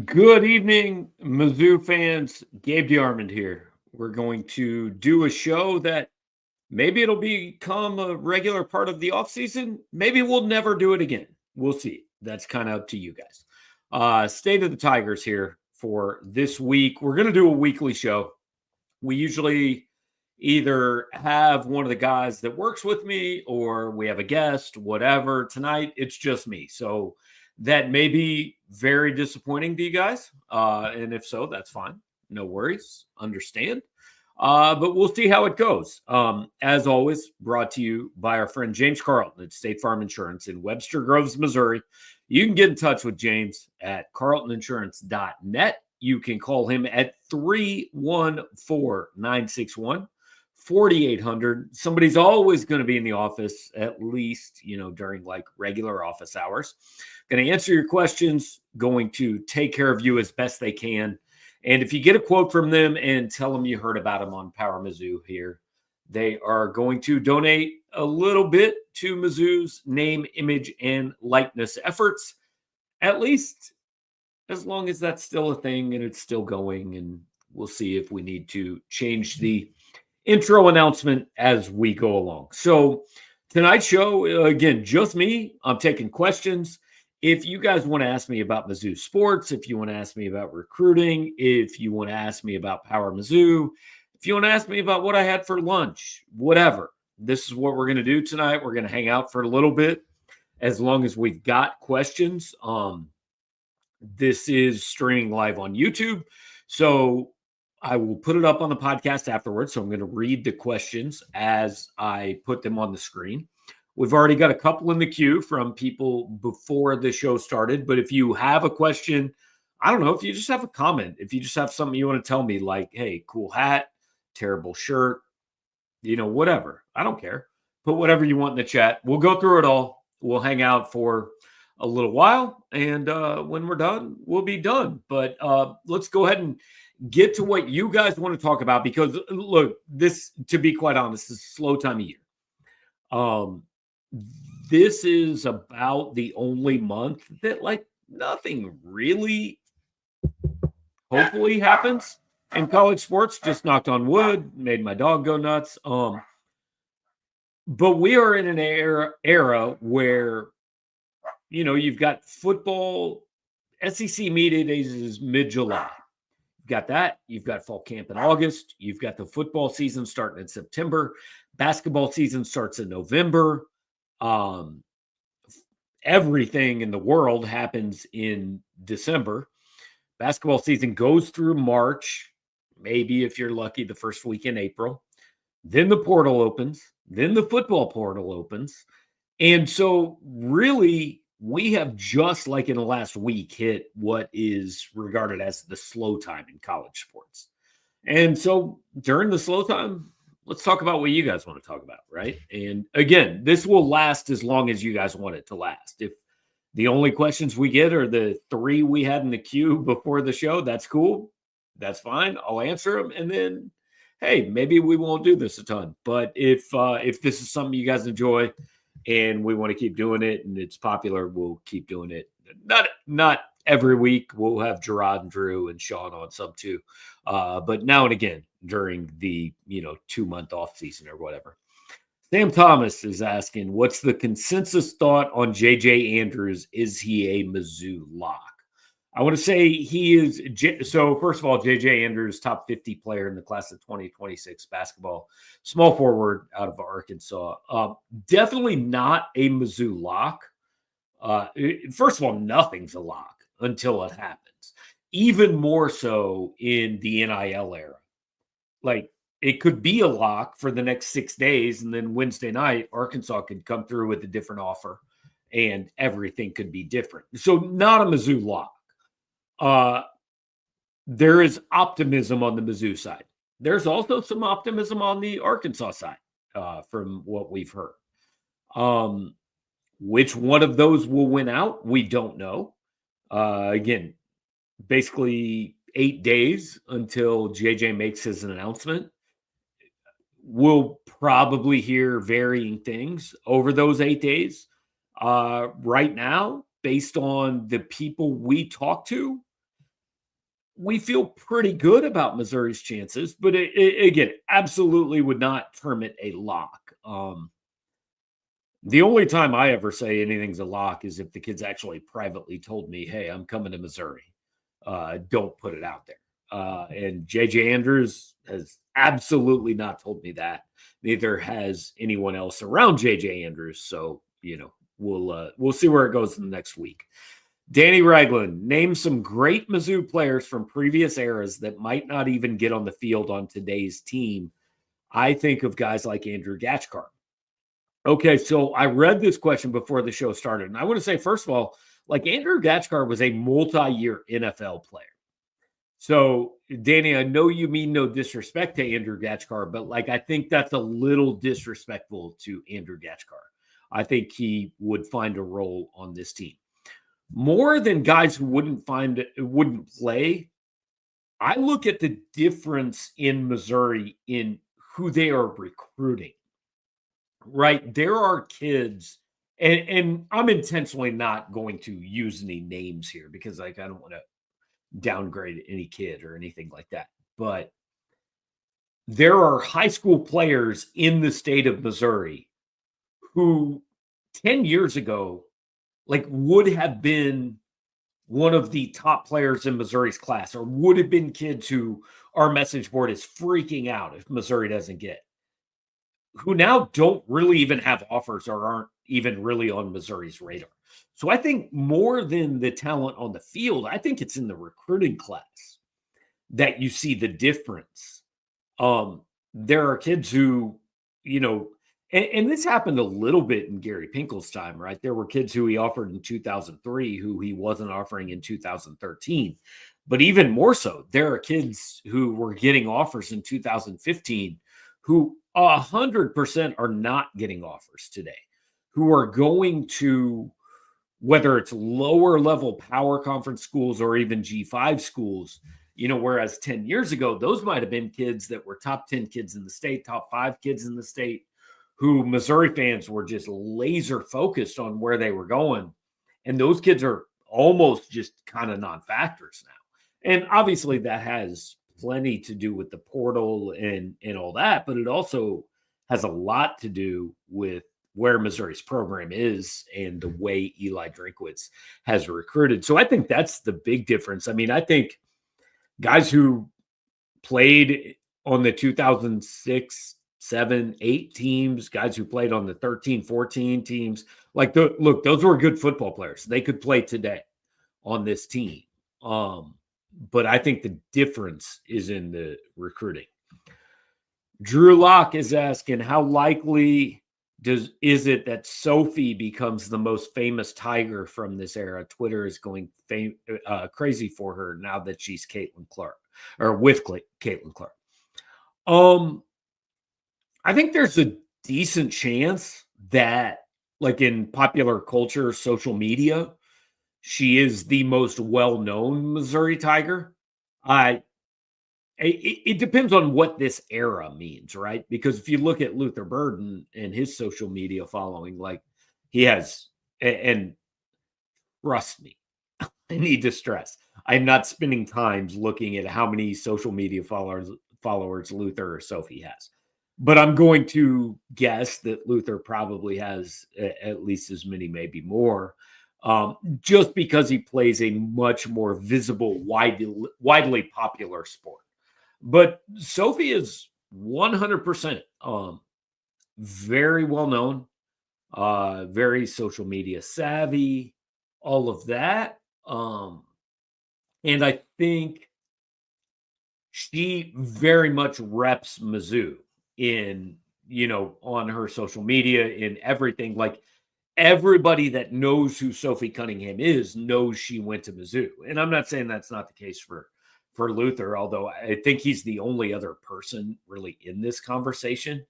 Good evening, Mizzou fans. Gabe DeArmond here. We're going to do a show that maybe it'll become a regular part of the offseason. Maybe we'll never do it again. We'll see. That's kind of up to you guys. State of the Tigers here for this week. We're going to do a weekly show. We usually either have one of the guys that works with me or we have a guest, whatever. Tonight, it's just me. So that may be very disappointing to you guys. And if so, that's fine. No worries. Understand. But we'll see how it goes. As always, brought to you by our friend James Carlton at State Farm Insurance in Webster Groves, Missouri. You can get in touch with James at carltoninsurance.net. You can call him at 314-961 4800. Somebody's always going to be in the office, at least, during like regular office hours. Going to answer your questions, going to take care of you as best they can. And if you get a quote from them and tell them you heard about them on Power Mizzou here, they are going to donate a little bit to Mizzou's name, image, and likeness efforts, at least as long as that's still a thing and it's still going. And we'll see if we need to change the intro announcement as we go along. So tonight's show, again, just me. I'm taking questions. If you guys want to ask me about Mizzou sports, if you want to ask me about recruiting, if you want to ask me about Power Mizzou, if you want to ask me about what I had for lunch, whatever, this is what we're going to do tonight. We're going to hang out for a little bit as long as we've got questions. This is streaming live on YouTube. So I will put it up on the podcast afterwards. So I'm going to read the questions as I put them on the screen. We've already got a couple in the queue from people before the show started. But if you have a question, I don't know, if you just have a comment, if you just have something you want to tell me, like, hey, cool hat, terrible shirt, whatever. I don't care. Put whatever you want in the chat. We'll go through it all. We'll hang out for a little while. And when we're done, we'll be done. But let's go ahead and get to what you guys want to talk about, because look, this, to be quite honest, is a slow time of year. This is about the only month that like nothing really hopefully happens in college sports. Just knocked on wood, made my dog go nuts. But we are in an era where, you've got football. SEC media days is mid-July. You've got that. You've got fall camp in August. You've got the football season starting in September. Basketball season starts in November. Everything in the world happens in December. Basketball season goes through March, maybe if you're lucky, the first week in April. Then the portal opens. Then the football portal opens. And so really, we have just like in the last week hit what is regarded as the slow time in college sports. And so during the slow time, let's talk about what you guys want to talk about, right? And again, this will last as long as you guys want it to last. If the only questions we get are the 3 we had in the queue before the show, that's cool. That's fine. I'll answer them. And then, hey, maybe we won't do this a ton. But if this is something you guys enjoy and we want to keep doing it and it's popular, we'll keep doing it. Not every week. We'll have Gerard and Drew and Sean on some too. But now and again during the 2-month off season or whatever. Sam Thomas is asking, what's the consensus thought on JJ Andrews? Is he a Mizzou lock? I want to say he is. So first of all, JJ Andrews, top 50 player in the class of 2026 basketball, small forward out of Arkansas. Definitely not a Mizzou lock. First of all, nothing's a lock until it happens. Even more so in the NIL era. Like, it could be a lock for the next 6 days, and then Wednesday night, Arkansas could come through with a different offer, and everything could be different. So not a Mizzou lock. There is optimism on the Mizzou side. There's also some optimism on the Arkansas side, from what we've heard. Which one of those will win out? We don't know. Again, basically 8 days until JJ makes his announcement. We'll probably hear varying things over those 8 days. Right now, based on the people we talk to, we feel pretty good about Missouri's chances, but again, absolutely would not term it a lock. The only time I ever say anything's a lock is if the kids actually privately told me, "Hey, I'm coming to Missouri." Don't put it out there. And JJ Andrews has absolutely not told me that. Neither has anyone else around JJ Andrews. So we'll see where it goes in the next week. Danny Ragland, name some great Mizzou players from previous eras that might not even get on the field on today's team. I think of guys like Andrew Gatchkar. Okay, so I read this question before the show started, and I want to say, first of all, like Andrew Gatchkar was a multi-year NFL player. So, Danny, I know you mean no disrespect to Andrew Gatchkar, but I think that's a little disrespectful to Andrew Gatchkar. I think he would find a role on this team. More than guys who wouldn't play, I look at the difference in Missouri in who they are recruiting. Right? There are kids, and I'm intentionally not going to use any names here because I don't want to downgrade any kid or anything like that. But there are high school players in the state of Missouri who 10 years ago would have been one of the top players in Missouri's class, or would have been kids who our message board is freaking out if Missouri doesn't get, who now don't really even have offers or aren't even really on Missouri's radar. So I think more than the talent on the field, I think it's in the recruiting class that you see the difference. There are kids who, and this happened a little bit in Gary Pinkel's time, right? There were kids who he offered in 2003 who he wasn't offering in 2013. But even more so, there are kids who were getting offers in 2015 who 100% are not getting offers today, who are going to, whether it's lower level power conference schools or even G5 schools, whereas 10 years ago, those might have been kids that were top 10 kids in the state, top 5 kids in the state, who Missouri fans were just laser focused on where they were going. And those kids are almost just kind of non-factors now. And obviously that has plenty to do with the portal and all that, but it also has a lot to do with where Missouri's program is and the way Eli Drinkwitz has recruited. So I think that's the big difference. I mean, I think guys who played on the 2006, 7, 8 teams, guys who played on the 13, 14 teams, look, those were good football players. They could play today on this team. But I think the difference is in the recruiting. Drew Locke is asking, how likely is it that Sophie becomes the most famous Tiger from this era? Twitter is going crazy for her now that she's Caitlin Clark, or with Caitlin Clark. I think there's a decent chance that, in popular culture, social media, she is the most well-known Missouri Tiger. It depends on what this era means, right? Because if you look at Luther Burden and his social media following, he has, and trust me, I need to stress, I'm not spending time looking at how many social media followers Luther or Sophie has. But I'm going to guess that Luther probably has at least as many, maybe more. Just because he plays a much more visible, widely popular sport. But Sophie is 100% very well known, very social media savvy, all of that. And I think she very much reps Mizzou in, on her social media, in everything. Everybody that knows who Sophie Cunningham is knows she went to Mizzou. And I'm not saying that's not the case for Luther, although I think he's the only other person really in this conversation.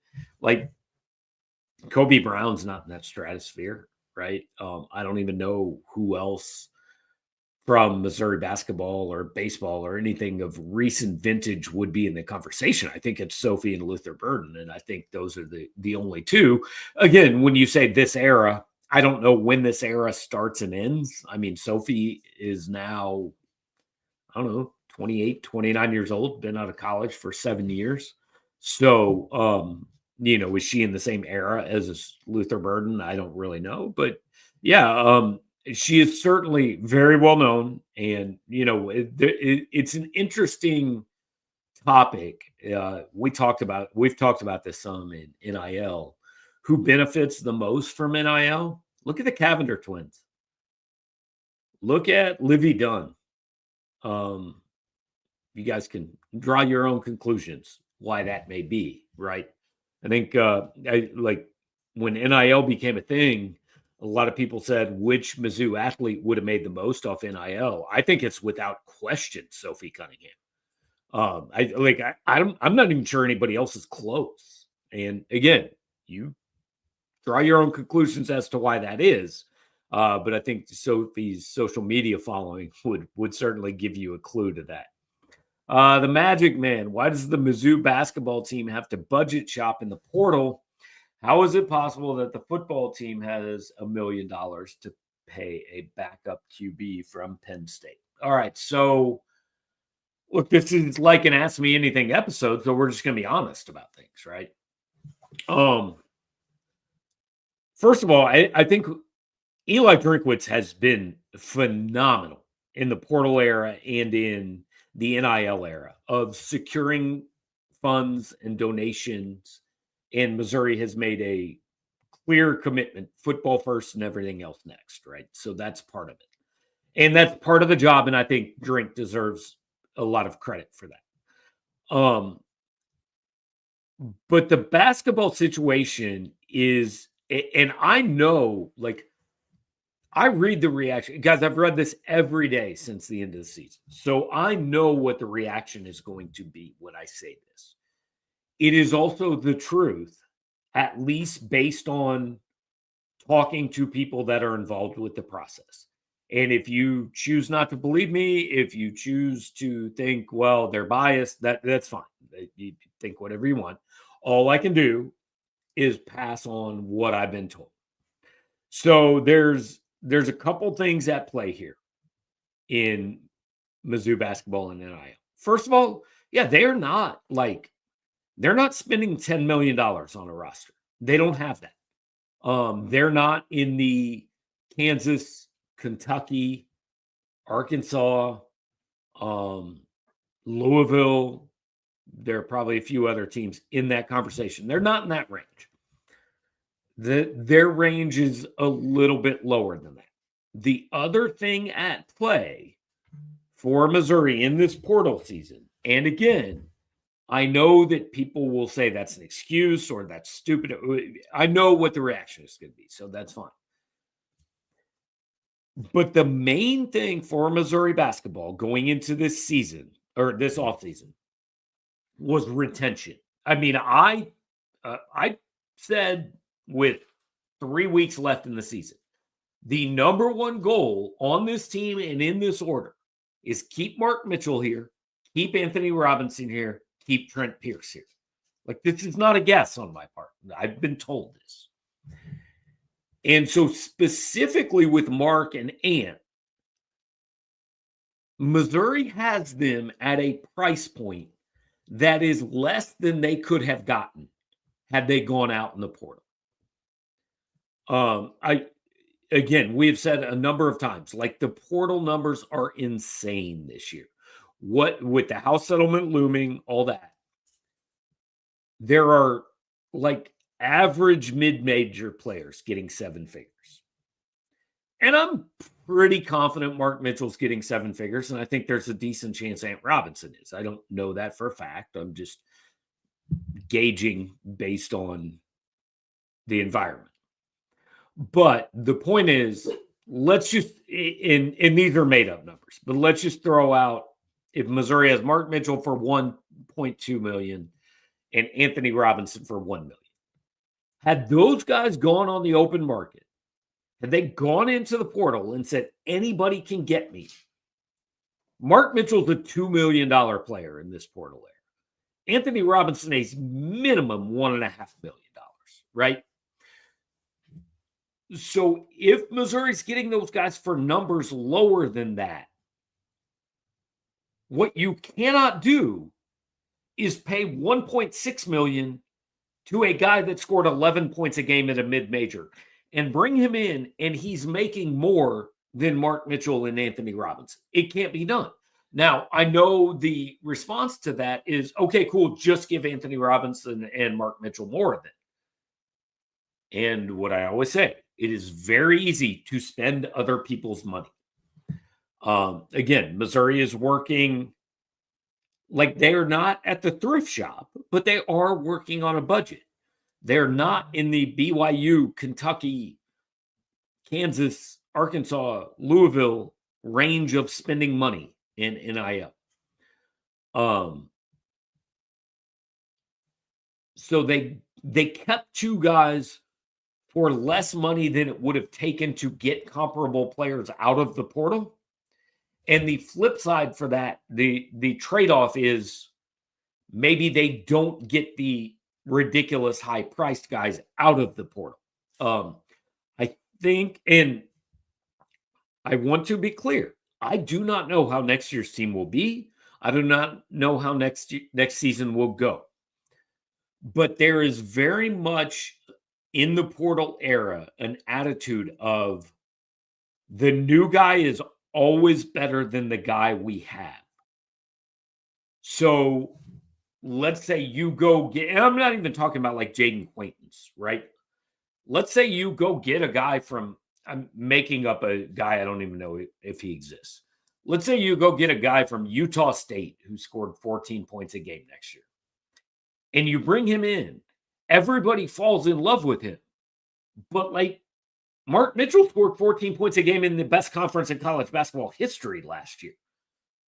Kobe Brown's not in that stratosphere, right? I don't even know who else from Missouri basketball or baseball or anything of recent vintage would be in the conversation. I think it's Sophie and Luther Burden, and I think those are the only two. Again, when you say this era, I don't know when this era starts and ends. I mean, Sophie is now, I don't know, 28, 29 years old, been out of college for 7 years. So, is she in the same era as Luther Burden? I don't really know, but yeah, she is certainly very well known, and it's an interesting topic. We've talked about this some in NIL. Who benefits the most from NIL? Look at the Cavender twins. Look at Livy Dunn. You guys can draw your own conclusions why that may be, right? I think like when NIL became a thing, a lot of people said which Mizzou athlete would have made the most off NIL. I think it's without question Sophie Cunningham. I'm not even sure anybody else is close. And again, you draw your own conclusions as to why that is. But I think Sophie's social media following would certainly give you a clue to that. The Magic Man. Why does the Mizzou basketball team have to budget shop in the portal? How is it possible that the football team has $1 million to pay a backup QB from Penn State? All right, so look, this is like an Ask Me Anything episode, so we're just going to be honest about things, right? First of all, I think Eli Drinkwitz has been phenomenal in the portal era and in the NIL era of securing funds and donations, and Missouri has made a clear commitment, football first and everything else next, right? So that's part of it. And that's part of the job, and I think Drink deserves a lot of credit for that. But the basketball situation is, and I know, like, I read the reaction. Guys, I've read this every day since the end of the season. So I know what the reaction is going to be when I say this. It is also the truth, at least based on talking to people that are involved with the process. And if you choose not to believe me, if you choose to think, well, they're biased, that's fine. You think whatever you want. All I can do is pass on what I've been told. So there's a couple things at play here in Mizzou basketball and NIL. First of all, yeah, they're not spending $10 million on a roster. They don't have that. They're not in the Kansas, Kentucky, Arkansas, Louisville. There are probably a few other teams in that conversation. They're not in that range. Their range is a little bit lower than that. The other thing at play for Missouri in this portal season, and again, I know that people will say that's an excuse or that's stupid. I know what the reaction is going to be, so that's fine. But the main thing for Missouri basketball going into this season or this offseason was retention. I mean, I said with 3 weeks left in the season, the number one goal on this team and in this order is keep Mark Mitchell here, keep Anthony Robinson here, keep Trent Pierce here. Like, this is not a guess on my part. I've been told this. And so specifically with Mark and Ant, Missouri has them at a price point that is less than they could have gotten had they gone out in the portal. We have said a number of times, like, the portal numbers are insane this year. What with the house settlement looming, all that, there are like average mid-major players getting 7 figures. And I'm pretty confident Mark Mitchell's getting 7 figures, and I think there's a decent chance Ant Robinson is. I don't know that for a fact. I'm just gauging based on the environment. But the point is, let's just, and these are made up numbers, but let's just throw out, if Missouri has Mark Mitchell for $1.2 million and Anthony Robinson for $1 million. Had those guys gone on the open market, had they gone into the portal and said, anybody can get me, Mark Mitchell's a $2 million player in this portal era. Anthony Robinson is minimum $1.5 million, right? So if Missouri's getting those guys for numbers lower than that, What you cannot do is pay 1.6 million to a guy that scored 11 points a game at a mid-major and bring him in and he's making more than Mark Mitchell and Anthony Robinson. It can't be done. Now, I know the response to that is, okay, cool, just give Anthony Robinson and Mark Mitchell more of it. And what I always say, it is very easy to spend other people's money. Again, Missouri is working like they're not at the thrift shop, but they are working on a budget. They're not in the BYU, Kentucky, Kansas, Arkansas, Louisville range of spending money in NIL. So they kept two guys for less money than it would have taken to get comparable players out of the portal. And the flip side for that, the trade-off is maybe they don't get the ridiculous high-priced guys out of the portal. I think, and I want to be clear, I do not know how next year's team will be. I do not know how next season will go. But there is very much in the portal era an attitude of the new guy is always better than the guy we have. So let's say you go get, and I'm not even talking about like Jaden Quaintance, right? Let's say you go get a guy from, I'm making up a guy, I don't even know if he exists. Let's say you go get a guy from Utah State who scored 14 points a game next year. And you bring him in. Everybody falls in love with him. But like Mark Mitchell scored 14 points a game in the best conference in college basketball history last year.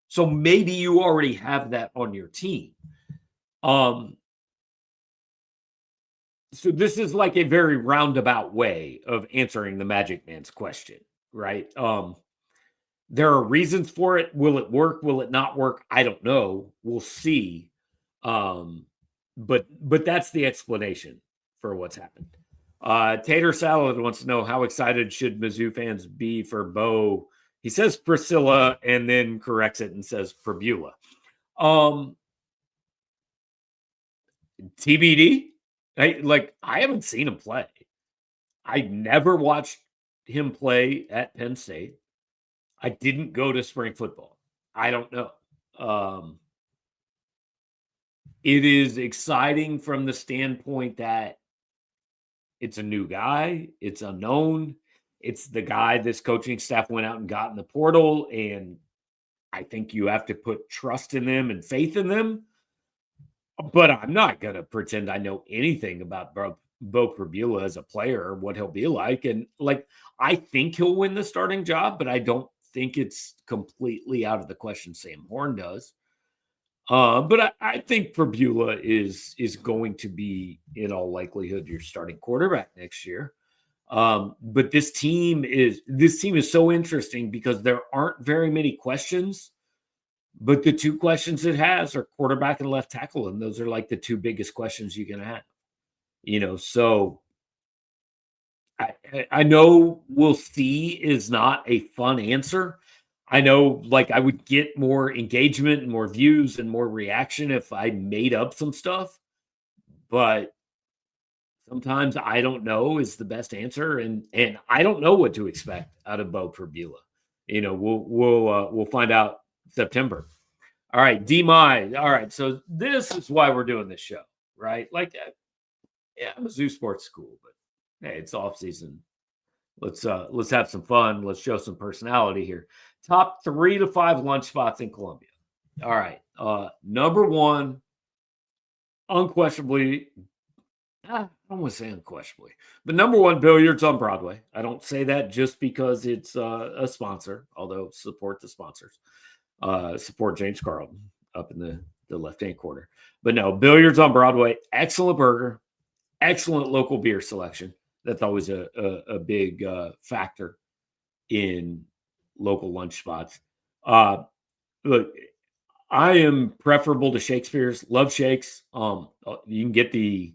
So maybe you already have that on your team. So this is like a very roundabout way of answering the Magic Man's question, right? There are reasons for it. Will it work? Will it not work? I don't know. We'll see. But that's the explanation for what's happened. Tater Salad wants to know how excited should Mizzou fans be for Bo. He says Priscilla and then corrects it and says Prabula. TBD. I haven't seen him play. I never watched him play at Penn State. I didn't go to spring football. I don't know. It is exciting from the standpoint that it's a new guy. It's unknown. It's the guy this coaching staff went out and got in the portal. And I think you have to put trust in them and faith in them. But I'm not going to pretend I know anything about Bo Prabula as a player or what he'll be like. And like, I think he'll win the starting job, but I don't think it's completely out of the question Sam Horn does. But I think Prabula is going to be, in all likelihood, your starting quarterback next year. But this team is so interesting because there aren't very many questions, but the two questions it has are quarterback and left tackle, and those are like the two biggest questions you can have. So I know we'll see is not a fun answer. I know, like, I would get more engagement and more views and more reaction if I made up some stuff, but sometimes I don't know is the best answer, and I don't know what to expect out of Bo Prabula. We'll find out September. All right, D-My. All right, so this is why we're doing this show, right? Like, yeah, I'm a Mizzou sports school, but hey, it's off season. Let's have some fun. Let's show some personality here. Top 3 to 5 lunch spots in Columbia. All right. Number one, unquestionably, I don't want to say unquestionably, but number one, Billiards on Broadway. I don't say that just because it's a sponsor, although support the sponsors. Support James Carlton up in the left-hand corner. But no, Billiards on Broadway, excellent burger, excellent local beer selection. That's always a big factor in local lunch spots. Look, I am preferable to Shakespeare's. Love Shakes. You can get the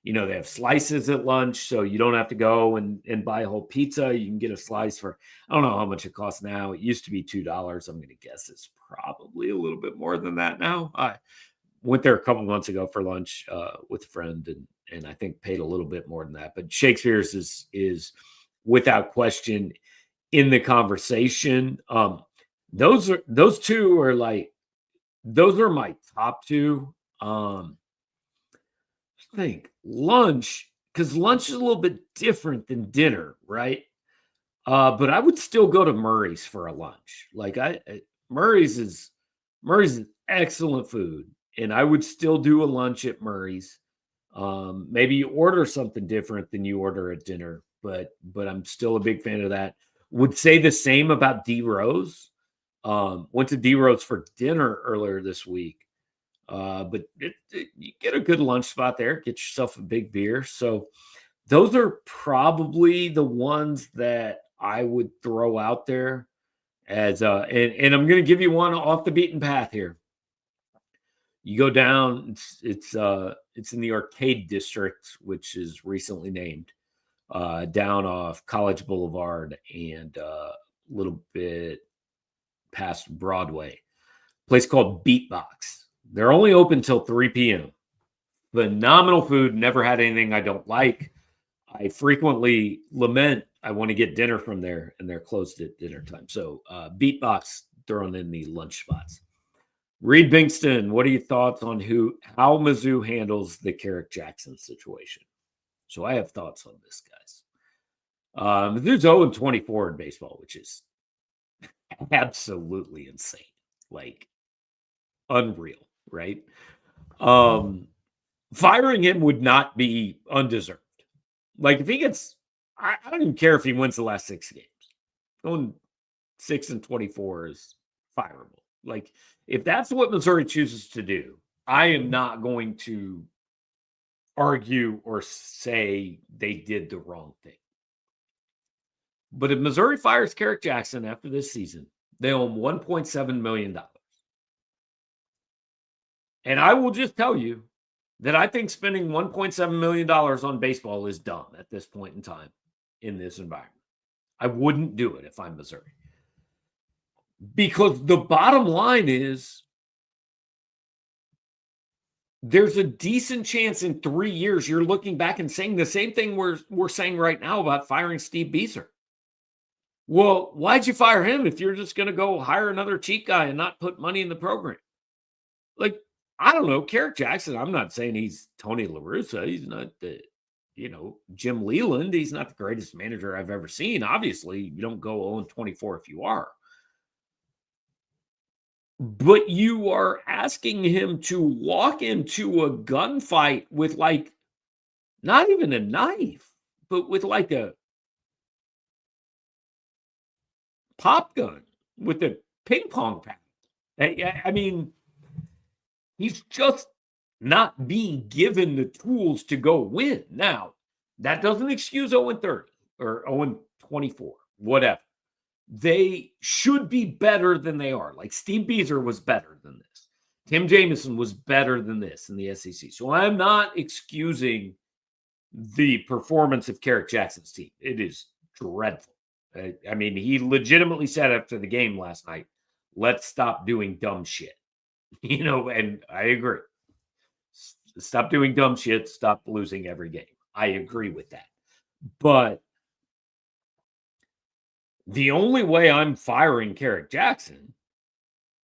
They have slices at lunch, so you don't have to go and buy a whole pizza. You can get a slice for, I don't know how much it costs now. It used to be $2. I'm going to guess it's probably a little bit more than that now. I went there a couple months ago for lunch with a friend, and I think paid a little bit more than that. But Shakespeare's is without question in the conversation. Those two are those are my top two. I think lunch, because lunch is a little bit different than dinner, right? But I would still go to Murray's for a lunch. Murray's is excellent food, and I would still do a lunch at Murray's. Maybe you order something different than you order at dinner, but I'm still a big fan of that. Would say the same about D Rose. Went to D Rose for dinner earlier this week. But you get a good lunch spot there, get yourself a big beer. So those are probably the ones that I would throw out there as and I'm going to give you one off the beaten path here. You go down, it's in the Arcade District, which is recently named, down off College Boulevard and a little bit past Broadway. Place called Beatbox. They're only open till 3 p.m. Phenomenal food. Never had anything I don't like. I frequently lament I want to get dinner from there, and they're closed at dinner time. So Beatbox thrown in the lunch spots. Reed Bingston, what are your thoughts on how Mizzou handles the Carrick Jackson situation? So I have thoughts on this, guys. Mizzou's 0-24 in baseball, which is absolutely insane. Unreal, right? Firing him would not be undeserved. If he gets, I don't even care if he wins the last 6 games. Going 6-24 is fireable. If that's what Missouri chooses to do, I am not going to argue or say they did the wrong thing. But if Missouri fires Carrick Jackson after this season, they owe him $1.7 million. And I will just tell you that I think spending $1.7 million on baseball is dumb at this point in time in this environment. I wouldn't do it if I'm Missouri. Because the bottom line is there's a decent chance in 3 years you're looking back and saying the same thing we're saying right now about firing Steve Beazer. Well, why'd you fire him if you're just going to go hire another cheap guy and not put money in the program? I don't know. Carrick Jackson, I'm not saying he's Tony La Russa. He's not Jim Leland. He's not the greatest manager I've ever seen. Obviously, you don't go 0-24 if you are. But you are asking him to walk into a gunfight with not even a knife, but with a pop gun with a ping pong pad. I mean, he's just not being given the tools to go win. Now, that doesn't excuse 0-30 or 0-24, whatever. They should be better than they are. Steve Beazer was better than this. Tim Jamison was better than this in the SEC. So I'm not excusing the performance of Carrick Jackson's team. It is dreadful. I mean, he legitimately said after the game last night, let's stop doing dumb shit. And I agree. Stop doing dumb shit. Stop losing every game. I agree with that. But the only way I'm firing Carrick Jackson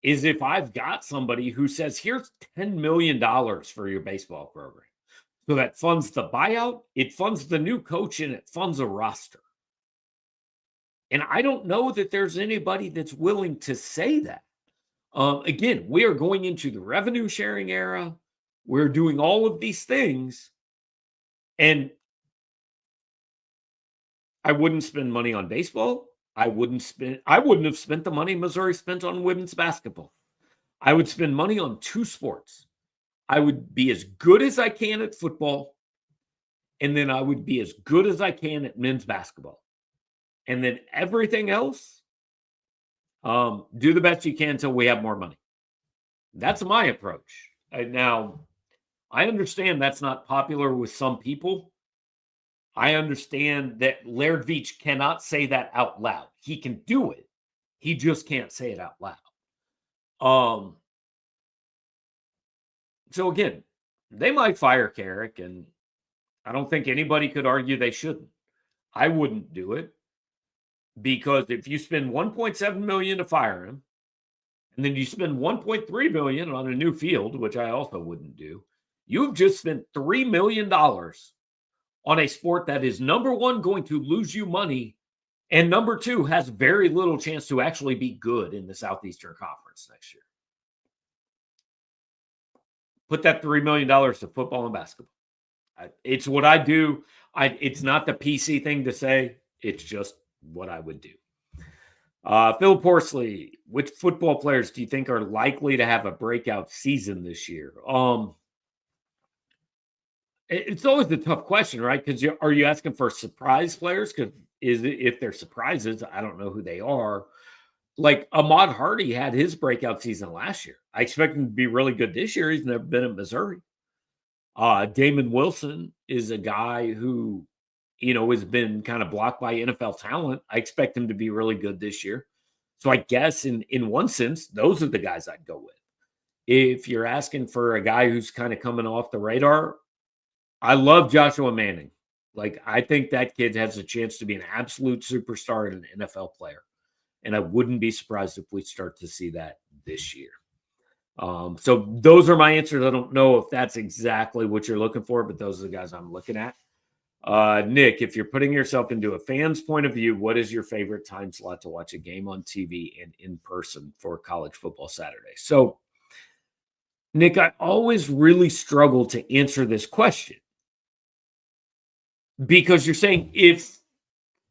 is if I've got somebody who says, here's $10 million for your baseball program. So that funds the buyout, it funds the new coach, and it funds a roster. And I don't know that there's anybody that's willing to say that. Again, we are going into the revenue sharing era. We're doing all of these things. And I wouldn't spend money on baseball. I wouldn't have spent the money Missouri spent on women's basketball. I would spend money on 2 sports. I would be as good as I can at football, and then I would be as good as I can at men's basketball. And then everything else, do the best you can until we have more money. That's my approach. Now, I understand that's not popular with some people. I understand that Laird Veach cannot say that out loud. He can do it. He just can't say it out loud. Um, so again, they might fire Carrick, and I don't think anybody could argue they shouldn't. I wouldn't do it because if you spend 1.7 million to fire him, and then you spend 1.3 million on a new field, which I also wouldn't do, you've just spent $3 million on a sport that is number one going to lose you money, and number two has very little chance to actually be good in the Southeastern Conference next year. Put that $3 million to football and basketball. It's what I do. It's not the PC thing to say. It's just what I would do. Phil Porsley, which football players do you think are likely to have a breakout season this year? It's always a tough question, right? Because are you asking for surprise players? Because if they're surprises, I don't know who they are. Like Ahmad Hardy had his breakout season last year. I expect him to be really good this year. He's never been at Missouri. Damon Wilson is a guy who, has been kind of blocked by NFL talent. I expect him to be really good this year. So I guess in one sense, those are the guys I'd go with. If you're asking for a guy who's kind of coming off the radar, I love Joshua Manning. Like, I think that kid has a chance to be an absolute superstar and an NFL player. And I wouldn't be surprised if we start to see that this year. So those are my answers. I don't know if that's exactly what you're looking for, but those are the guys I'm looking at. Nick, if you're putting yourself into a fan's point of view, what is your favorite time slot to watch a game on TV and in person for college football Saturday? So, Nick, I always really struggle to answer this question because you're saying if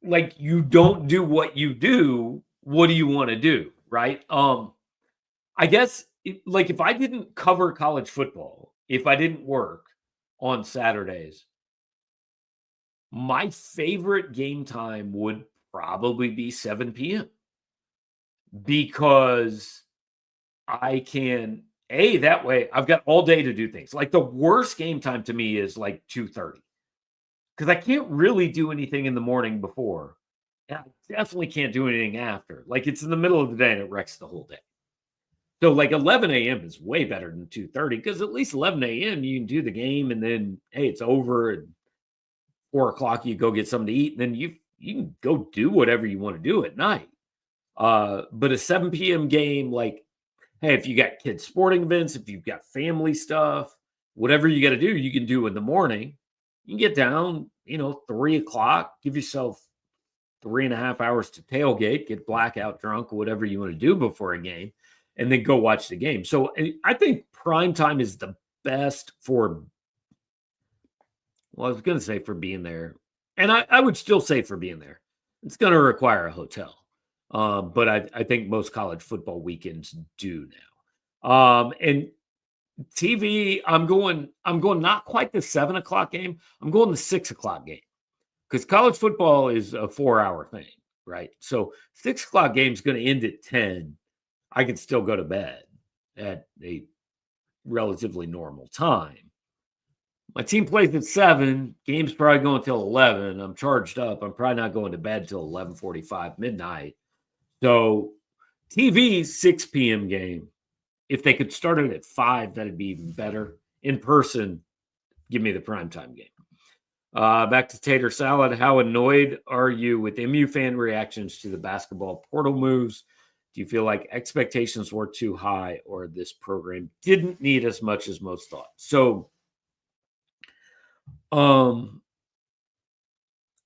like you don't do what you do, what do you want to do? Right. I guess like if I didn't cover college football, if I didn't work on Saturdays, my favorite game time would probably be 7 p.m. because I can that way I've got all day to do things. Like the worst game time to me is like 2:30 because I can't really do anything in the morning before. And I definitely can't do anything after. Like it's in the middle of the day and it wrecks the whole day. So like 11 a.m. is way better than 2:30 because at least 11 a.m. you can do the game and then hey, it's over and 4 o'clock you go get something to eat and then you can go do whatever you want to do at night. But a 7 p.m. game, like, hey, if you got kids sporting events, if you've got family stuff, whatever you got to do, you can do in the morning. You can get down, 3 o'clock, give yourself 3.5 hours to tailgate, get blackout drunk, whatever you want to do before a game, and then go watch the game. So I think prime time is the best for, well, I was going to say for being there. And I would still say for being there. It's going to require a hotel. But I think most college football weekends do now. And TV, I'm going not quite the 7 o'clock game. I'm going the 6 o'clock game because college football is a 4-hour thing, right? So 6 o'clock game is going to end at 10. I can still go to bed at a relatively normal time. My team plays at 7. Game's probably going till 11. I'm charged up. I'm probably not going to bed till 11:45 midnight. So TV 6 p.m. game. If they could start it at 5, that'd be even better. In person, give me the primetime game. Back to Tater Salad. How annoyed are you with MU fan reactions to the basketball portal moves? Do you feel like expectations were too high or this program didn't need as much as most thought? So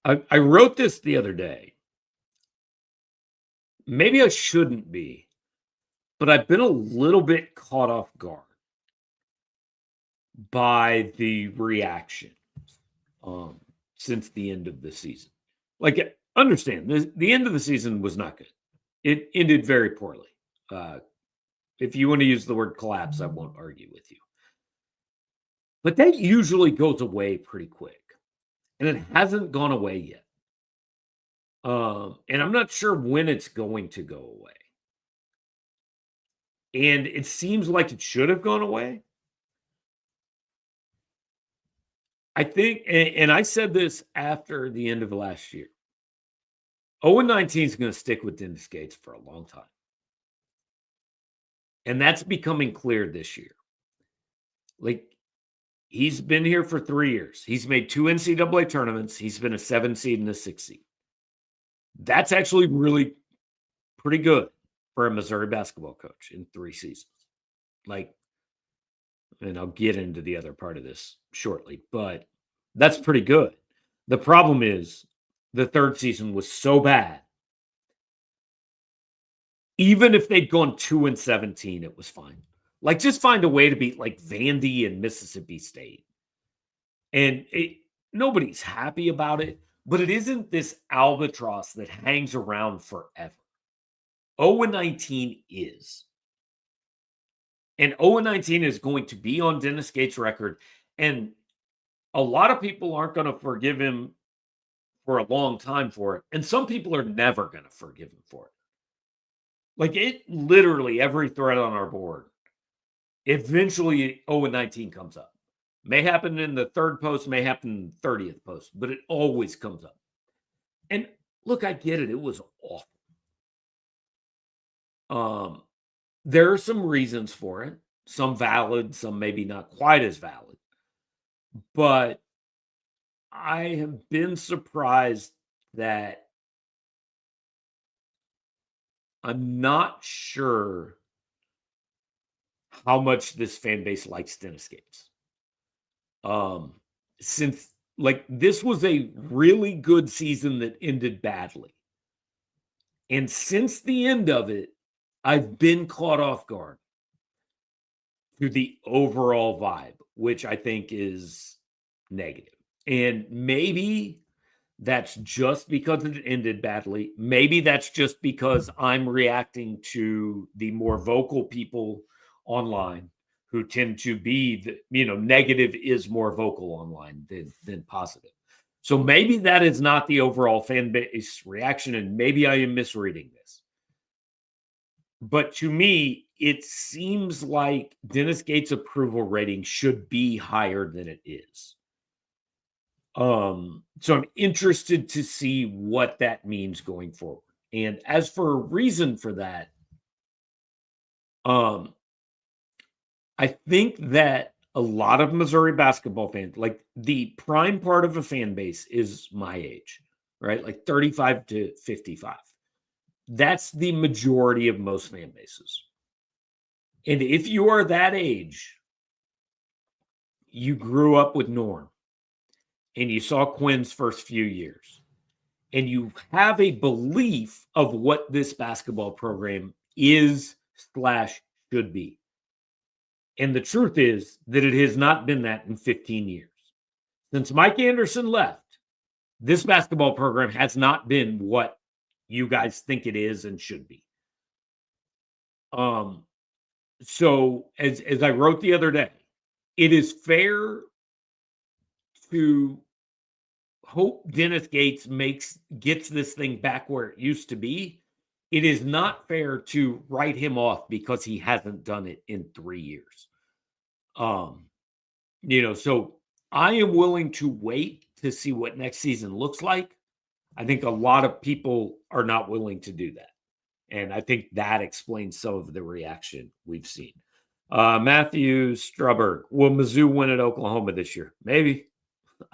I wrote this the other day. Maybe I shouldn't be, but I've been a little bit caught off guard by the reaction since the end of the season. Like, understand, the end of the season was not good. It ended very poorly. If you want to use the word collapse, I won't argue with you. But that usually goes away pretty quick. And it hasn't gone away yet. And I'm not sure when it's going to go away. And it seems like it should have gone away. I think, and I said this after the end of last year, 0-19 is going to stick with Dennis Gates for a long time. And that's becoming clear this year. Like, he's been here for 3 years. He's made 2 NCAA tournaments. He's been a 7 seed and a 6 seed. That's actually really pretty good for a Missouri basketball coach in 3 seasons. Like, and I'll get into the other part of this shortly, but that's pretty good. The problem is the 3rd season was so bad. Even if they'd gone 2-17, it was fine. Like, just find a way to beat like Vandy and Mississippi State. And nobody's happy about it, but it isn't this albatross that hangs around forever. 0-19 is. And 0-19 is going to be on Dennis Gates' record. And a lot of people aren't going to forgive him for a long time for it. And some people are never going to forgive him for it. Like, it literally, every thread on our board, eventually 0-19 comes up. May happen in the 3rd post, may happen in the 30th post, but it always comes up. And look, I get it. It was awful. There are some reasons for it, some valid, some maybe not quite as valid. But I have been surprised that I'm not sure how much this fan base likes Dennis Gates. Since, like, this was a really good season that ended badly. And since the end of it, I've been caught off guard to the overall vibe, which I think is negative. And maybe that's just because it ended badly. Maybe that's just because I'm reacting to the more vocal people online who tend to be, negative is more vocal online than positive. So maybe that is not the overall fan base reaction, and maybe I am misreading this. But to me, it seems like Dennis Gates' approval rating should be higher than it is. So I'm interested to see what that means going forward. And as for a reason for that, I think that a lot of Missouri basketball fans, like the prime part of a fan base is my age, right? Like 35 to 55. That's the majority of most fan bases. And if you are that age, you grew up with Norm and you saw Quinn's first few years, and you have a belief of what this basketball program is / should be. And the truth is that it has not been that in 15 years. Since Mike Anderson left, this basketball program has not been what you guys think it is and should be. So as I wrote the other day, it is fair to hope Dennis Gates gets this thing back where it used to be. It is not fair to write him off because he hasn't done it in 3 years. So I am willing to wait to see what next season looks like. I think a lot of people are not willing to do that. And I think that explains some of the reaction we've seen. Matthew Strubberg, will Mizzou win at Oklahoma this year? Maybe.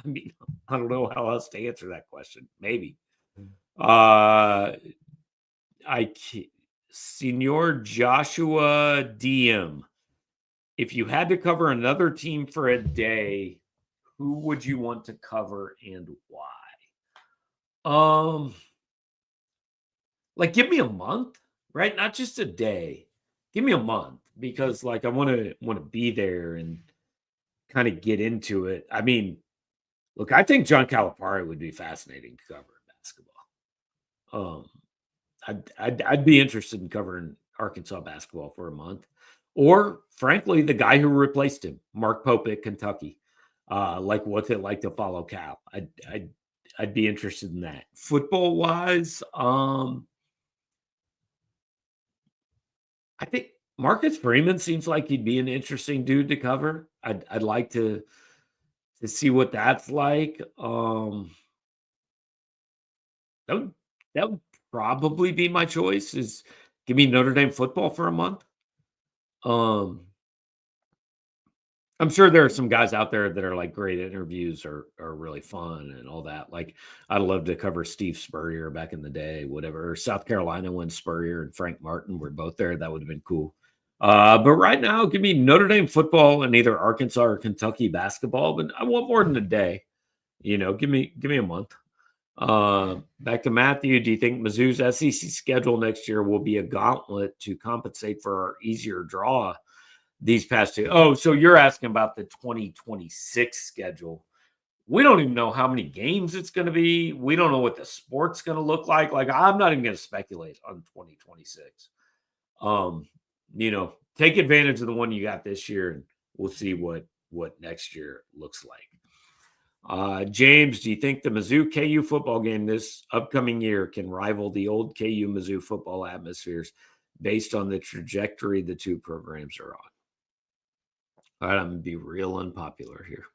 I mean, I don't know how else to answer that question. Maybe. Senor Joshua DM, if you had to cover another team for a day, who would you want to cover and why? Like, give me a month, right? Not just a day. Give me a month, because like I want to be there and kind of get into it. I mean, look, I think John Calipari would be fascinating to cover basketball. I'd be interested in covering Arkansas basketball for a month, or frankly, the guy who replaced him, Mark Pope at Kentucky. Like, what's it like to follow Cal? I'd be interested in that. Football wise, I think Marcus Freeman seems like he'd be an interesting dude to cover. I'd like to to see what that's like. That would that would probably be my choice. Is give me Notre Dame football for a month. Um, I'm sure there are some guys out there that are like great interviews are really fun and all that. Like I'd love to cover Steve Spurrier back in the day, whatever. Or South Carolina when Spurrier and Frank Martin were both there. That would have been cool. But right now, give me Notre Dame football and either Arkansas or Kentucky basketball. But I want more than a day. Give me a month. Back to Matthew. Do you think Mizzou's SEC schedule next year will be a gauntlet to compensate for our easier draw these past two? Oh, so you're asking about the 2026 schedule. We don't even know how many games it's going to be. We don't know what the sport's going to look like. Like, I'm not even going to speculate on 2026. Take advantage of the one you got this year, and we'll see what next year looks like. James, do you think the Mizzou KU football game this upcoming year can rival the old KU Mizzou football atmospheres based on the trajectory the two programs are on? All right, I'm going to be real unpopular here.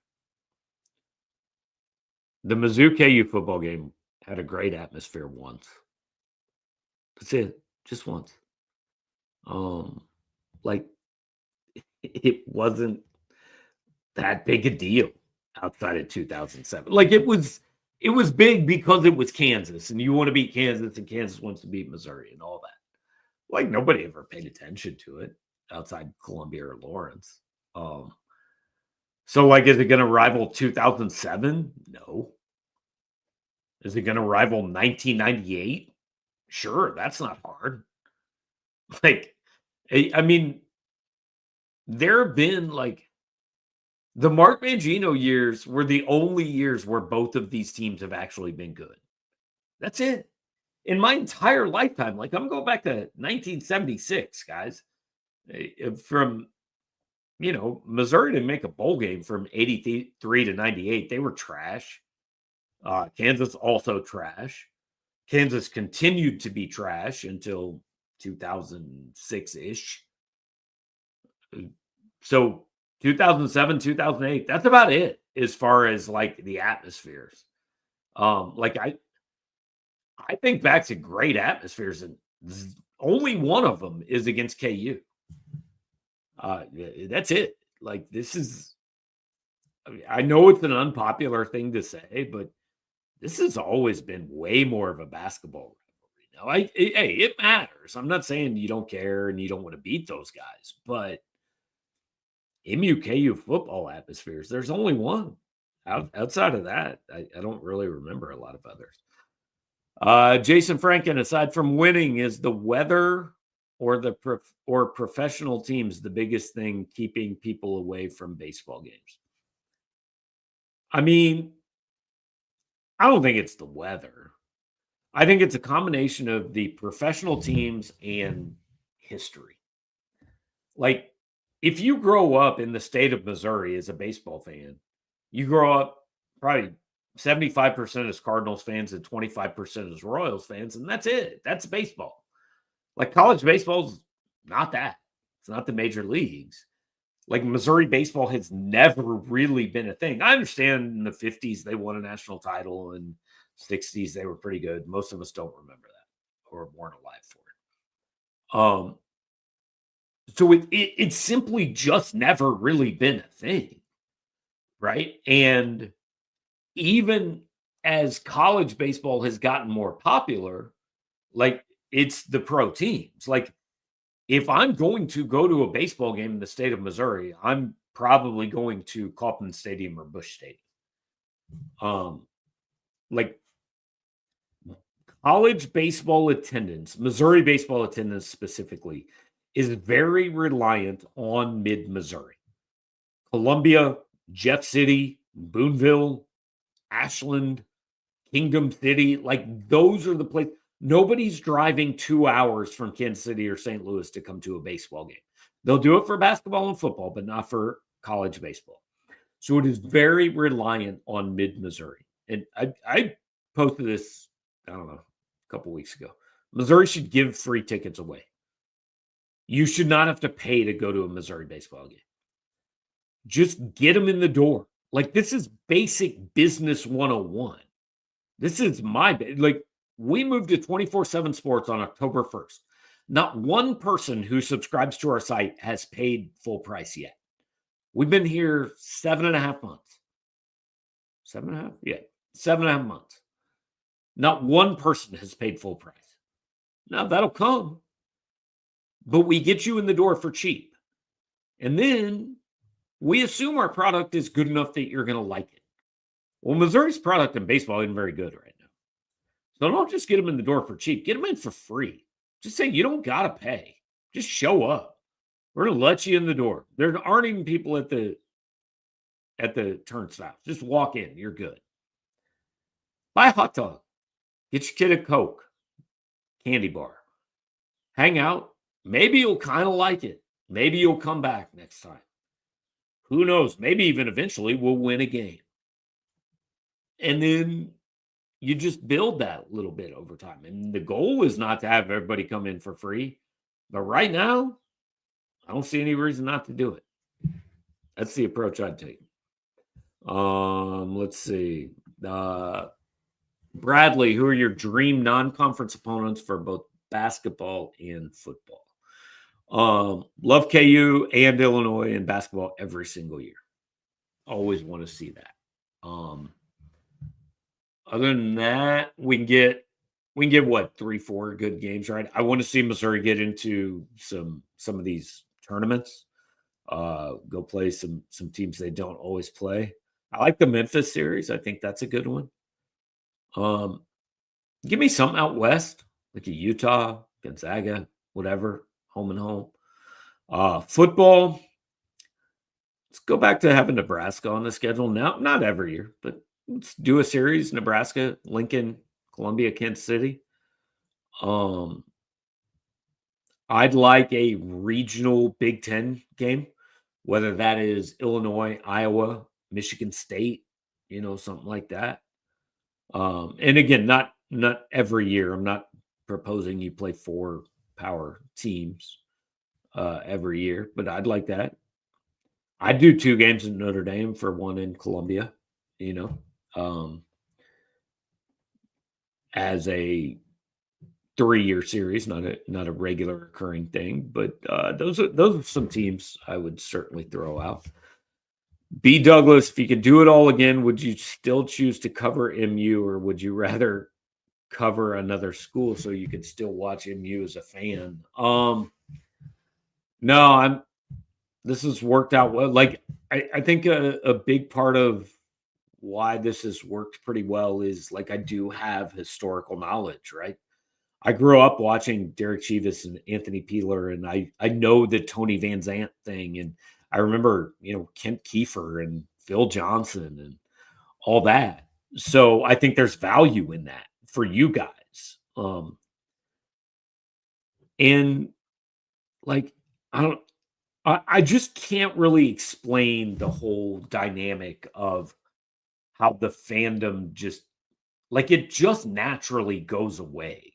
The Mizzou KU football game had a great atmosphere once. That's it. Just once. Like it wasn't that big a deal outside of 2007. Like it was big because it was Kansas, and you want to beat Kansas, and Kansas wants to beat Missouri and all that. Like nobody ever paid attention to it outside Columbia or Lawrence. So like, is it going to rival 2007? No. Is it going to rival 1998? Sure, that's not hard. Like, I mean, there have been like the Mark Mangino years were the only years where both of these teams have actually been good. That's it. In my entire lifetime, like I'm going back to 1976, guys. From Missouri didn't make a bowl game from 83 to 98. They were trash. Kansas also trash. Kansas continued to be trash until 2006-ish. So 2007, 2008, that's about it as far as like the atmospheres. Like I think back to great atmospheres, and only one of them is against KU. That's it. Like this is, I know it's an unpopular thing to say, but this has always been way more of a basketball rivalry. Now, it matters. I'm not saying you don't care and you don't want to beat those guys, but MU-KU football atmospheres, there's only one. Outside of that, I don't really remember a lot of others. Jason Franken, aside from winning, is the weather or professional teams the biggest thing keeping people away from baseball games? I mean, I don't think it's the weather. I think it's a combination of the professional teams and history. Like, if you grow up in the state of Missouri as a baseball fan, you grow up probably 75% as Cardinals fans and 25% as Royals fans, and that's it. That's baseball. Like college baseball's not that. It's not the major leagues. Like Missouri baseball has never really been a thing. I understand in the 50s they won a national title, and 60s they were pretty good. Most of us don't remember that or weren't alive for it. So it's simply just never really been a thing, right? And even as college baseball has gotten more popular, like it's the pro teams. Like if I'm going to go to a baseball game in the state of Missouri, I'm probably going to Kauffman Stadium or Busch Stadium. Like college baseball attendance, Missouri baseball attendance specifically, is very reliant on mid-Missouri. Columbia, Jeff City, Boonville, Ashland, Kingdom City, like those are the places. Nobody's driving 2 hours from Kansas City or St. Louis to come to a baseball game. They'll do it for basketball and football, but not for college baseball. So it is very reliant on mid-Missouri. And I posted this, I don't know, a couple weeks ago. Missouri should give free tickets away. You should not have to pay to go to a Missouri baseball game. Just get them in the door. Like, this is basic business 101. This is we moved to 24/7 Sports on October 1st. Not one person who subscribes to our site has paid full price yet. We've been here 7.5 months. 7.5? Yeah, 7.5 months. Not one person has paid full price. Now, that'll come, but we get you in the door for cheap. And then we assume our product is good enough that you're going to like it. Well, Missouri's product in baseball isn't very good right now. So don't just get them in the door for cheap. Get them in for free. Just say you don't got to pay. Just show up. We're going to let you in the door. There aren't even people at the turnstiles. Just walk in. You're good. Buy a hot dog. Get your kid a Coke. Candy bar. Hang out. Maybe you'll kind of like it. Maybe you'll come back next time. Who knows? Maybe even eventually we'll win a game. And then you just build that a little bit over time. And the goal is not to have everybody come in for free. But right now, I don't see any reason not to do it. That's the approach I'd take. Let's see. Bradley, who are your dream non-conference opponents for both basketball and football? Love KU and Illinois in basketball every single year. Always want to see that. Other than that, we can get what, 3-4 good games, right? I want to see Missouri get into some of these tournaments. Go play some teams they don't always play. I like the Memphis series. I think that's a good one. Give me something out west, like a Utah, Gonzaga, whatever, home and home. Football, let's go back to having Nebraska on the schedule now. Not every year, but let's do a series: Nebraska, Lincoln, Columbia, Kansas City. I'd like a regional Big Ten game, whether that is Illinois, Iowa, Michigan State, something like that. And again, not every year. I'm not proposing you play 4 power teams every year, but I'd like that. I'd do 2 games in Notre Dame for 1 in Columbia, as a 3-year series, not a regular occurring thing. But those are some teams I would certainly throw out. B. Douglas, if you could do it all again, would you still choose to cover MU, or would you rather cover another school so you could still watch MU as a fan? No, this has worked out well. Like, I think a big part of why this has worked pretty well is, like, I do have historical knowledge, right? I grew up watching Derek Chivas and Anthony Peeler, and I know the Tony Van Zandt thing, and I remember, Kent Kiefer and Phil Johnson and all that. So I think there's value in that for you guys. And like, I just can't really explain the whole dynamic of how the fandom it just naturally goes away.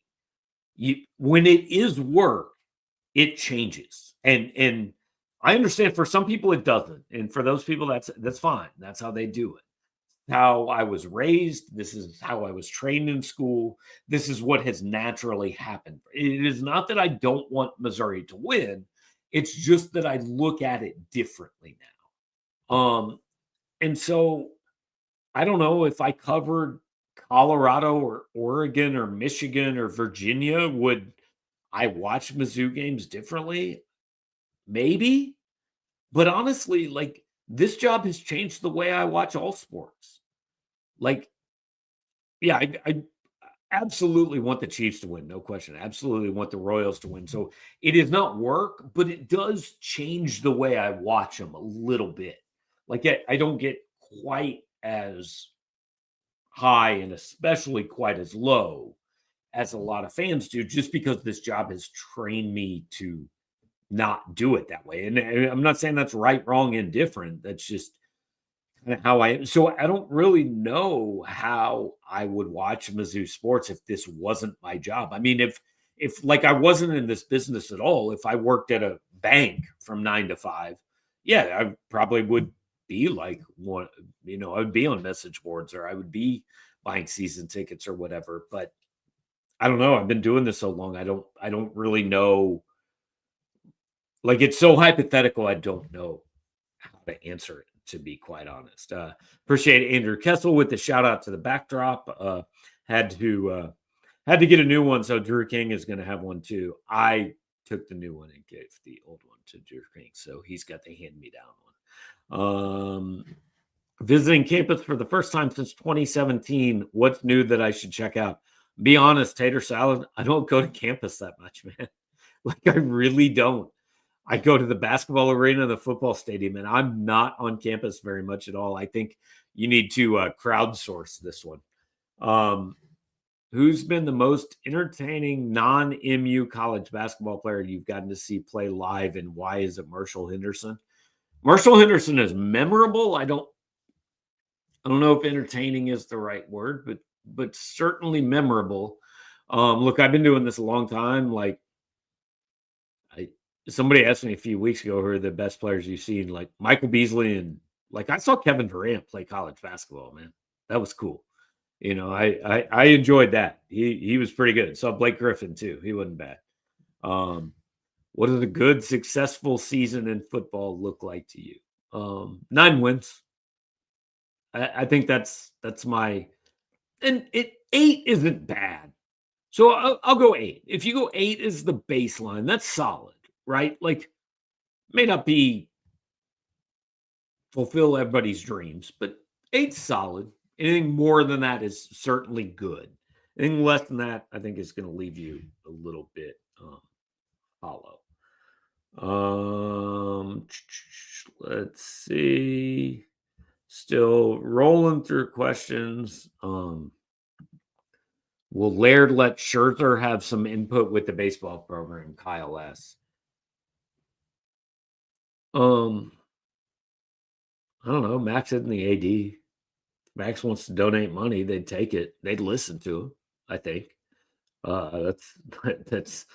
When it is work, it changes. And I understand for some people it doesn't. And for those people, that's fine. That's how they do it. How I was raised. This is how I was trained in school. This is what has naturally happened. It is not that I don't want Missouri to win. It's just that I look at it differently now. And so I don't know if I covered Colorado or Oregon or Michigan or Virginia, would I watch Mizzou games differently? Maybe. But honestly, like, this job has changed the way I watch all sports. Like, yeah, I absolutely want the Chiefs to win. No question. Absolutely want the Royals to win. So it is not work, but it does change the way I watch them a little bit. Like, I don't get quite as high and especially quite as low as a lot of fans do, just because this job has trained me to not do it that way. And I'm not saying that's right, wrong, indifferent. That's just kind of how I am. So I don't really know how I would watch Mizzou sports if this wasn't my job. I mean, if like I wasn't in this business at all, if I worked at a bank from 9 to 5, yeah, I probably would be like one, I would be on message boards, or I would be buying season tickets or whatever. But I don't know. I've been doing this so long. I don't really know. Like, it's so hypothetical. I don't know how to answer it, to be quite honest. Appreciate Andrew Kessel with the shout out to the backdrop. Had to get a new one, so Drew King is going to have one too. I took the new one and gave the old one to Drew King, so he's got the hand-me-down one. Visiting campus for the first time since 2017. What's new that I should check out? Be honest, tater salad. I don't go to campus that much, man. Like, I really don't. I go to the basketball arena, the football stadium, and I'm not on campus very much at all. I think you need to crowdsource this one. Who's been the most entertaining non-MU college basketball player you've gotten to see play live, and why is it Marshall Henderson? Marshall Henderson is memorable. I don't know if entertaining is the right word, but certainly memorable. Look, I've been doing this a long time. Like, somebody asked me a few weeks ago who are the best players you've seen, like Michael Beasley, and like I saw Kevin Durant play college basketball, man. That was cool. I enjoyed that. He was pretty good. Saw Blake Griffin too. He wasn't bad. What does a good, successful season in football look like to you? 9 wins. I think that's my, and 8 isn't bad. So I'll go 8. If you go 8 is the baseline, that's solid, right? Like, may not be fulfill everybody's dreams, but 8's solid. Anything more than that is certainly good. Anything less than that, I think, is going to leave you a little bit hollow. Let's see. Still rolling through questions. Will Laird let Scherzer have some input with the baseball program? Kyle S. I don't know. Max isn't the AD. Max wants to donate money. They'd take it. They'd listen to him, I think. That's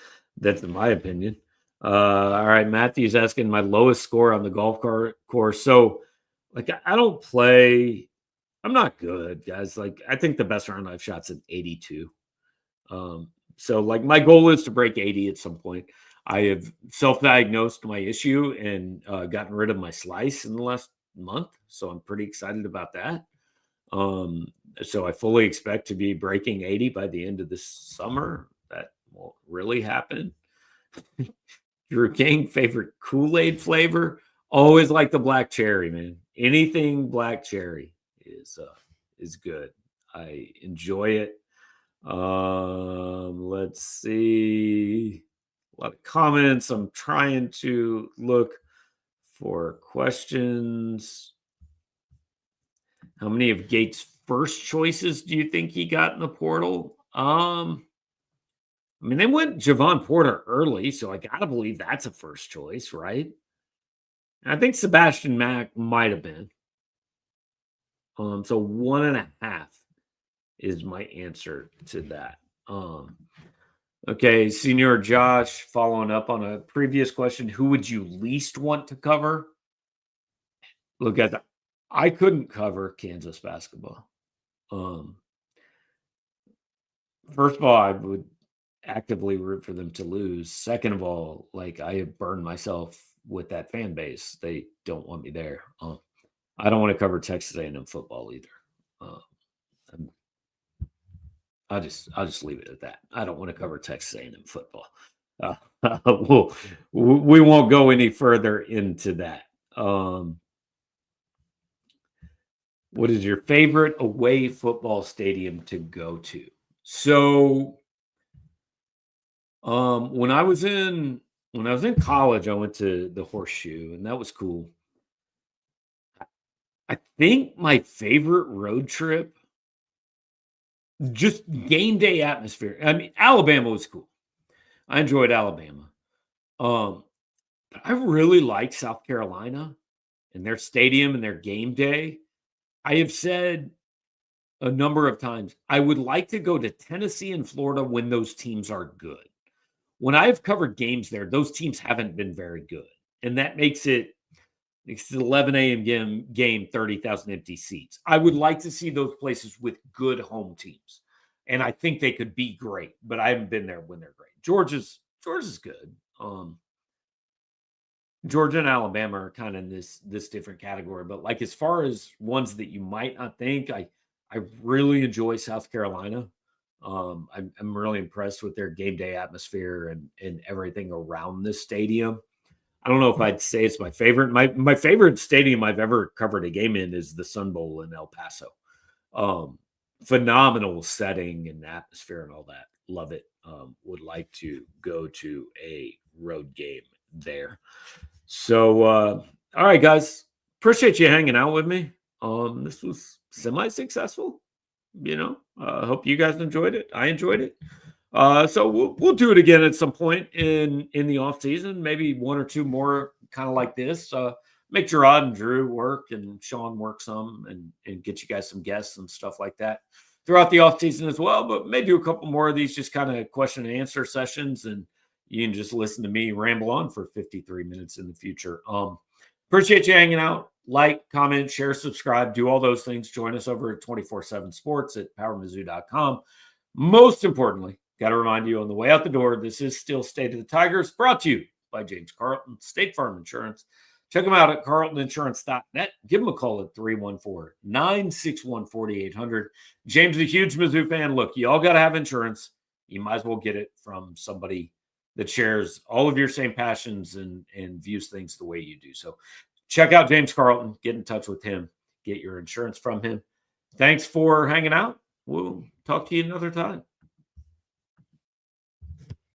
my opinion. All right. Matthew's asking my lowest score on the golf course. So, like, I don't play. I'm not good, guys. Like, I think the best round I've shot's at 82. So, like, my goal is to break 80 at some point. I have self-diagnosed my issue and gotten rid of my slice in the last month. So I'm pretty excited about that. So I fully expect to be breaking 80 by the end of this summer. That won't really happen. Drew King, favorite Kool-Aid flavor? Always like the black cherry, man. Anything black cherry is good. I enjoy it. Let's see. A lot of comments. I'm trying to look for questions. How many of Gates' first choices do you think he got in the portal? I mean, they went Javon Porter early, so I gotta believe that's a first choice, right? I think Sebastian Mack might have been. So 1.5 is my answer to that. Okay, Senior Josh, following up on a previous question, who would you least want to cover? Look at that. I couldn't cover Kansas basketball. First of all, I would actively root for them to lose. Second of all, like, I have burned myself with that fan base. They don't want me there. I don't want to cover Texas A&M football either. I'll just leave it at that. I don't want to cover Texas A&M football. We won't go any further into that. What is your favorite away football stadium to go to? So, when I was in college, I went to the Horseshoe, and that was cool. I think my favorite road trip, just game day atmosphere. I mean, Alabama was cool. I enjoyed Alabama. I really liked South Carolina and their stadium and their game day. I have said a number of times, I would like to go to Tennessee and Florida when those teams are good. When I've covered games there, those teams haven't been very good. And that makes it It's an 11 a.m. game, 30,000 empty seats. I would like to see those places with good home teams. And I think they could be great, but I haven't been there when they're great. Georgia's good. Georgia and Alabama are kind of in this different category, but like as far as ones that you might not think, I really enjoy South Carolina. I'm really impressed with their game day atmosphere and everything around this stadium. I don't know if I'd say it's my favorite. My favorite stadium I've ever covered a game in is the Sun Bowl in El Paso. Phenomenal setting and atmosphere and all that. Love it. Would like to go to a road game there. So, all right, guys, appreciate you hanging out with me. This was semi-successful. Hope you guys enjoyed it. I enjoyed it. So we'll do it again at some point in the off season. Maybe one or two more kind of like this. Make Gerard and Drew work and Sean work some and get you guys some guests and stuff like that throughout the off season as well. But maybe do a couple more of these just kind of question and answer sessions, and you can just listen to me ramble on for 53 minutes in the future. Appreciate you hanging out. Like, comment, share, subscribe, do all those things. Join us over at 24/7 Sports at powermizzou.com. Most importantly, got to remind you on the way out the door, this is still State of the Tigers, brought to you by James Carlton, State Farm Insurance. Check them out at carltoninsurance.net. Give them a call at 314-961-4800. James is a huge Mizzou fan. Look, you all got to have insurance. You might as well get it from somebody that shares all of your same passions and views things the way you do. So check out James Carlton. Get in touch with him. Get your insurance from him. Thanks for hanging out. We'll talk to you another time.